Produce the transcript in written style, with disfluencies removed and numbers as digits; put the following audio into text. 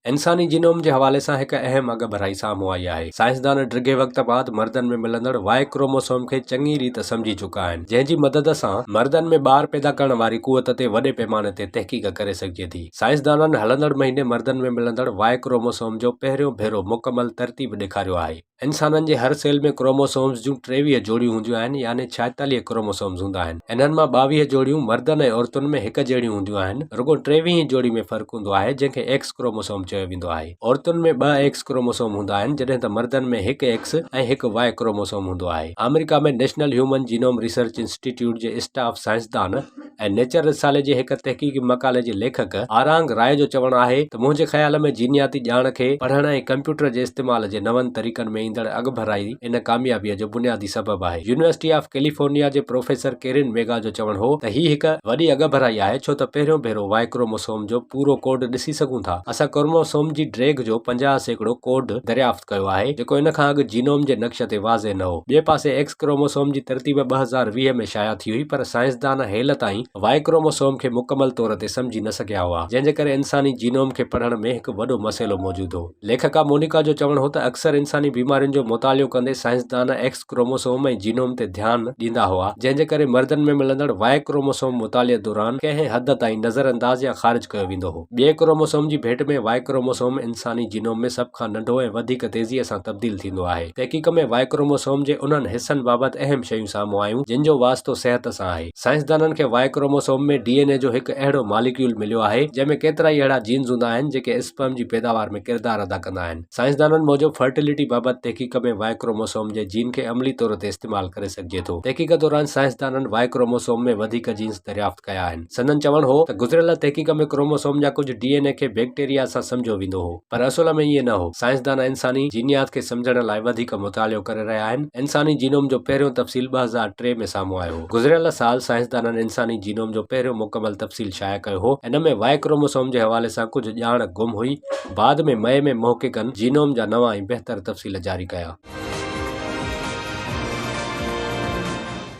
इंसानी जीनोम जे हवाले सां हिकु अहम अॻ भराई साम्हूं आई आहे। साइंसदान ड्रिघे वक़्त बाद मर्दनि में मिलंदड़ वाई क्रोमोसोम खे चङी रीति समझी चुका आहिनि, जंहिंजी मदद सां मर्दनि में ॿार पैदा करण वारी कुवत ते वॾे पैमाने ते तहक़ीक़ करे सघिजे थी। साइंसदाननि हलंदड़ महीने मर्दनि में मिलंदड़ वाई क्रोमोसोम जो पहिरियों भेरो मुकमल तरतीब ॾेखारियो आहे। इंसाननि जे हर सेल में क्रोमोसोम्स जूं 23 जोड़ियूं हूंदियूं आहिनि, यानी 46 क्रोमोसोम्स हूंदा आहिनि। इन्हनि मां 22 जोड़ियूं मर्दनि ऐं औरतुनि में हिक जहिड़ियूं हूंदियूं आहिनि। रुगो 23 जोड़ी में फ़र्क़ु हूंदो आहे, जंहिंखे एक्स क्रोमोसोम चयो वेंदो आहे। औरतुनि में 2 एक्स क्रोमोसोम हूंदा आहिनि, जॾहिं त मर्दनि में 1 एक्स ऐं 1 वाई क्रोमोसोम हूंदो आहे। अमेरिका में National Human Genome Research Institute जे स्टाफ साइंसदान ऐं नेचर रिसाले जे हिक तहक़ीक़ी मक़ाले जे लेखक आरांग राय जो चवणु आहे त मुंहिंजे ख़्याल में जीनियाती ॼाण खे पढ़ण ऐं कंप्यूटर जे इस्तेमाल जे नवनि तरीक़नि में ईंदड़ अॻ भराई इन कामयाबीअ जो बुनियादी सबबु आहे। यूनिवर्सिटी ऑफ कैलिफोर्निया जे प्रोफेसर केरिन मेगा जो चवणु हो त ही हिक वॾी अॻ भराई आहे, छो त पहिरियों भेरो वाई क्रोमोसोम जो पूरो कोड ॾिसी सघूं था। असां क्रोमोसोम जी ड्रैग जो 50% कोड दरियाफ़्त कयो आहे, जेको इन खां अॻु जीनोम जे नक्श ते वाज़े न हो। ॿिए पासे एक्स क्रोमोसोम जी तरतीब 2020 में शाया थी हुई, पर साइंसदान हेल ताईं वाई क्रोमोसोम खे मुकमल तौर ते समझी न सघिया हुआ, जंहिंजे करे इंसानी जीनोम खे पढ़ण में हिकु वॾो मसइलो मौजूदु हो। लेखका मोनिका जो चवणु हो त अक्सर इंसानी बीमारियुनि जो मुतालियो कंदे साइंसदान एक्स क्रोमोसोम ऐं जीनोम ते ध्यानु ॾींदा हुआ, जंहिंजे करे मर्दनि में मिलंदड़ वाई क्रोमोसोम मुताले दौरान कंहिं हद ताईं नज़रअंदाज या ख़ारिज कयो वेंदो हो। ॿिए क्रोमोसोम जी भेट में वाई क्रोमोसोम इंसानी जीनोम में सभ खां नंढो ऐं वधीक तेज़ीअ सां तब्दील थींदो आहे। तहक़ीक़ में वाई क्रोमोसोम जे उन्हनि हिस्सनि बाबति अहम शयूं साम्हूं आयूं जिन जो वास्तो सिहत सां आहे। साइंसदाननि खे वाई क्रोमोसोम में डीएनए जो हिकु अहिड़ो मालिक्यूल मिलियो आहे, जंहिंमें केतिरा ई अहिड़ा जीन्स हूंदा आहिनि जेके स्पर्म जी पैदावार में किरदारु अदा कंदा आहिनि। साइंसदाननि मूजिबि फर्टिलिटी बाबति तहक़ीक़ में वाई क्रोमोसोम जे जीन खे अमली तौर ते इस्तेमालु करे सघिजे थो। तहक़ीक़ दौरान साइंसदाननि वाई क्रोमोसोम में वधीक जीन्स दरियाफ़्त कया आहिनि। संदन चवणु हो त गुज़िरियल तहक़ीक़ में क्रोमोसोम जा कुझु डीएनए खे बैक्टीरिया सां समझियो वेंदो हो, पर असुल में ईअं न हो। साइंसदान इंसानी जीनियात खे समझण लाइ वधीक मुतालियो करे रहिया आहिनि। इंसानी जीनोम जो पहिरियों तफ़सील 2003 में साम्हूं आयो हो। गुज़िरियल साल साइंसदाननि इंसानी जीनोम जो पहिरियों मुकमल तफ़सील शाया कयो हो। इन में वाई क्रोमोसोम जे हवाले सां कुझु ॼाण गुम हुई। बाद में मई में मुहक़क़िक़नि जीनोम जा नवां ऐं बहितर तफ़सील जारी कया।